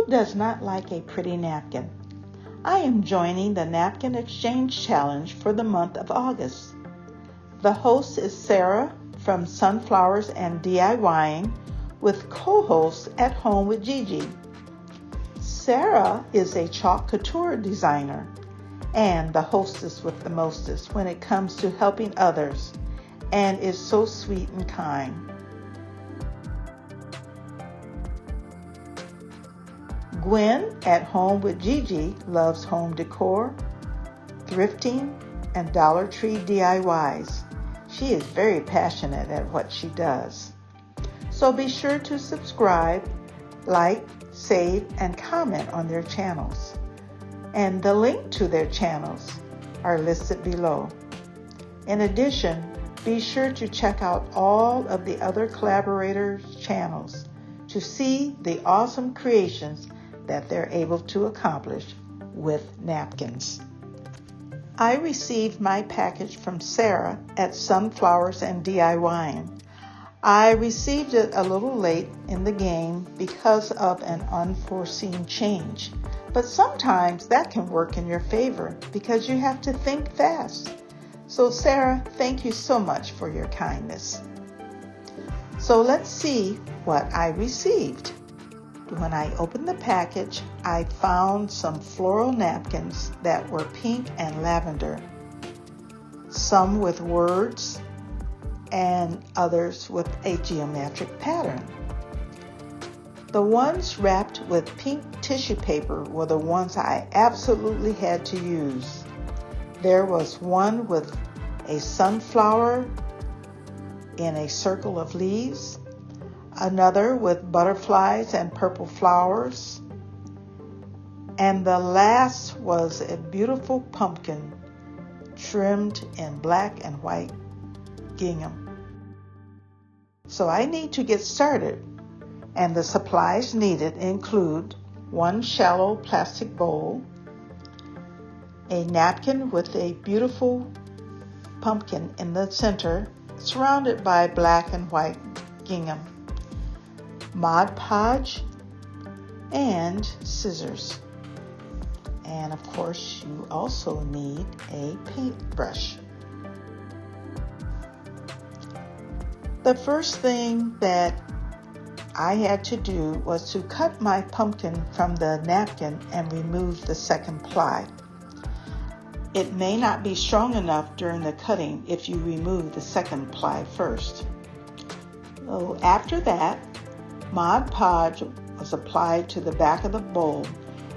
Who does not like a pretty napkin? I am joining the Napkin Exchange Challenge for the month of August. The host is Terra from Sunflowers and DIYing with co-host At Home with Gigi. Terra is a chalk couture designer and the hostess with the mostest when it comes to helping others, and is so sweet and kind. Gwen at Home with Gigi loves home decor, thrifting, and Dollar Tree DIYs. She is very passionate at what she does. So be sure to subscribe, like, save, and comment on their channels. And the link to their channels are listed below. In addition, be sure to check out all of the other collaborators' channels to see the awesome creations that they're able to accomplish with napkins. I received my package from Terra at Sunflowers and DIYing. I received it a little late in the game because of an unforeseen change, but sometimes that can work in your favor because you have to think fast. So Terra, thank you so much for your kindness. So let's see what I received. When I opened the package, I found some floral napkins that were pink and lavender, some with words and others with a geometric pattern. The ones wrapped with pink tissue paper were the ones I absolutely had to use. There was one with a sunflower in a circle of leaves, another with butterflies and purple flowers, and the last was a beautiful pumpkin trimmed in black and white gingham. So I need to get started, and the supplies needed include one shallow plastic bowl, a napkin with a beautiful pumpkin in the center surrounded by black and white gingham, Mod Podge, and scissors. And of course, you also need a paintbrush. The first thing that I had to do was to cut my pumpkin from the napkin and remove the second ply. It may not be strong enough during the cutting if you remove the second ply first. So after that, Mod Podge was applied to the back of the bowl,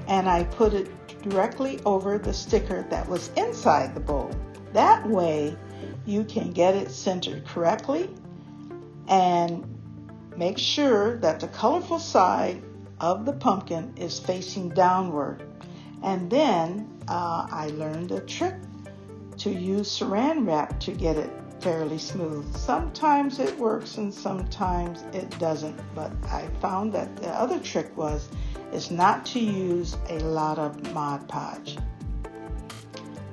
and I put it directly over the sticker that was inside the bowl. That way you can get it centered correctly and make sure that the colorful side of the pumpkin is facing downward. And then I learned a trick to use saran wrap to get it fairly smooth. Sometimes it works and sometimes it doesn't, but I found that the other trick is not to use a lot of Mod Podge.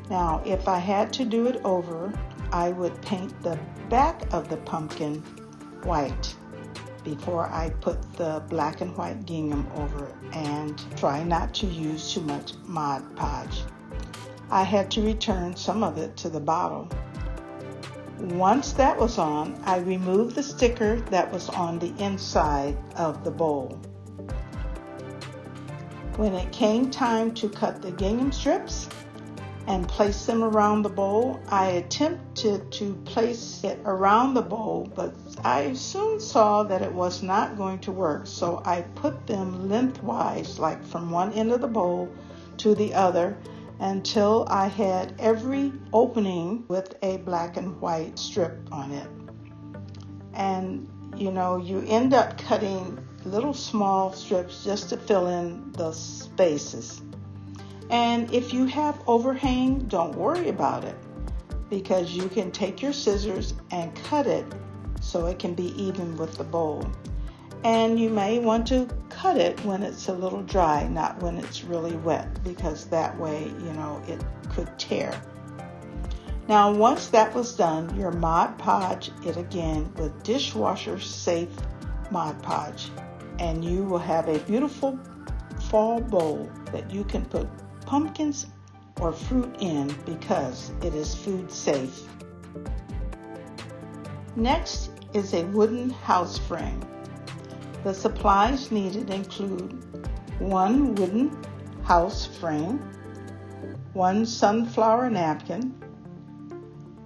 Now, if I had to do it over, I would paint the back of the pumpkin white before I put the black and white gingham over it, and try not to use too much Mod Podge. I had to return some of it to the bottle. Once that was on, I removed the sticker that was on the inside of the bowl. When it came time to cut the gingham strips and place them around the bowl, I attempted to place it around the bowl, but I soon saw that it was not going to work, so I put them lengthwise, like from one end of the bowl to the other, until I had every opening with a black and white strip on it. And you end up cutting little small strips just to fill in the spaces. And if you have overhang, don't worry about it, because you can take your scissors and cut it so it can be even with the bowl. And you may want to cut it when it's a little dry, not when it's really wet, because that way, it could tear. Now, once that was done, your Mod Podge it again with dishwasher safe Mod Podge, and you will have a beautiful fall bowl that you can put pumpkins or fruit in because it is food safe. Next is a wooden house frame. The supplies needed include 1 wooden house frame, 1 sunflower napkin,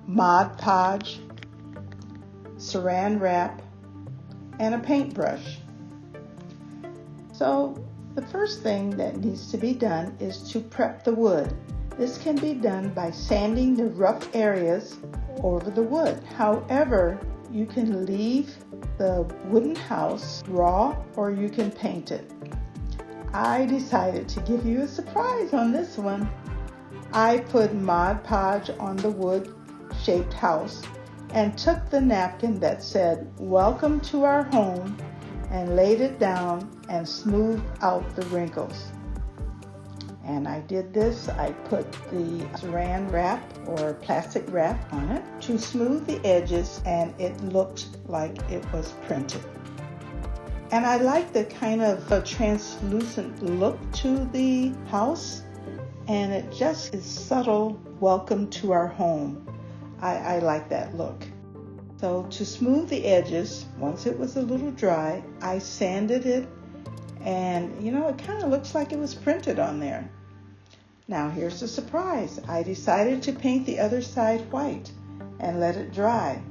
Mod Podge, saran wrap, and a paintbrush. So the first thing that needs to be done is to prep the wood. This can be done by sanding the rough areas over the wood. However, you can leave the wooden house raw or you can paint it. I decided to give you a surprise on this one. I put Mod Podge on the wood-shaped house and took the napkin that said, "Welcome to our home," and laid it down and smoothed out the wrinkles. And I did this, I put the saran wrap or plastic wrap on it to smooth the edges, and it looked like it was printed. And I like the kind of a translucent look to the house, and it just is subtle, "Welcome to our home." I like that look. So to smooth the edges, once it was a little dry, I sanded it, and it kind of looks like it was printed on there. Now here's the surprise. I decided to paint the other side white and let it dry.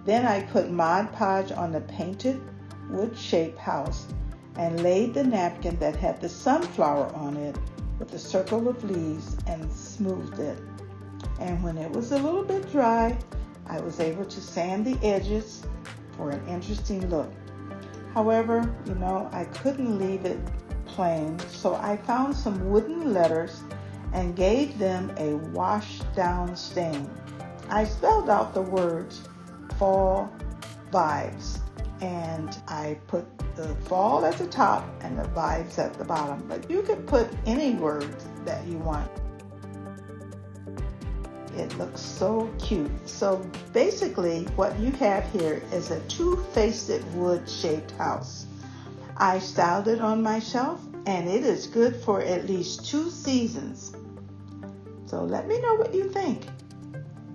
Then I put Mod Podge on the painted wood-shaped house and laid the napkin that had the sunflower on it with a circle of leaves and smoothed it. And when it was a little bit dry, I was able to sand the edges for an interesting look. However, I couldn't leave it plain, so I found some wooden letters and gave them a washed down stain. I spelled out the words "Fall Vibes," and I put the fall at the top and the vibes at the bottom, but you could put any words that you want. It looks so cute. So basically what you have here is a 2-faced wood-shaped house. I styled it on my shelf, and it is good for at least 2 seasons. So let me know what you think.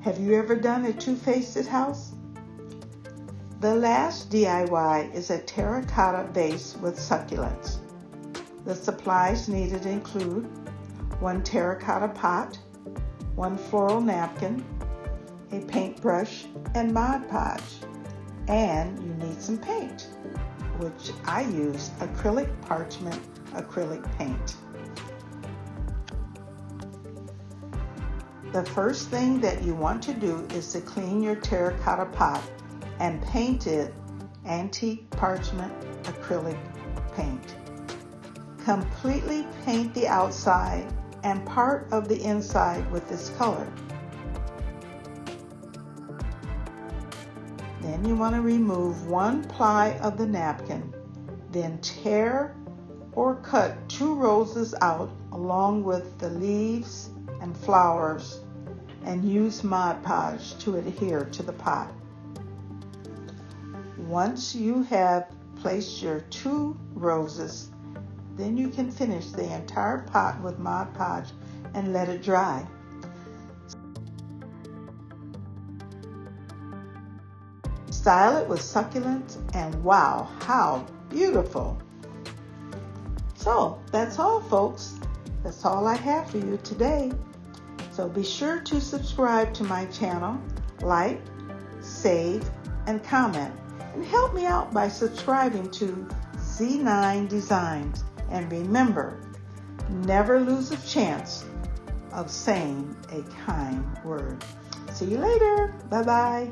Have you ever done a 2-faced house? The last DIY is a terracotta vase with succulents. The supplies needed include 1 terracotta pot, 1 floral napkin, a paintbrush, and Mod Podge. And you need some paint, which I use acrylic parchment acrylic paint. The first thing that you want to do is to clean your terracotta pot and paint it antique parchment acrylic paint. Completely paint the outside and part of the inside with this color. Then you want to remove 1 ply of the napkin, then tear or cut 2 roses out along with the leaves and flowers, and use Mod Podge to adhere to the pot. Once you have placed your 2 roses, then you can finish the entire pot with Mod Podge and let it dry. Style it with succulents, and wow, how beautiful! So that's all, folks. That's all I have for you today. So be sure to subscribe to my channel, like, save, and comment. And help me out by subscribing to Z9 Designs. And remember, never lose a chance of saying a kind word. See you later. Bye-bye.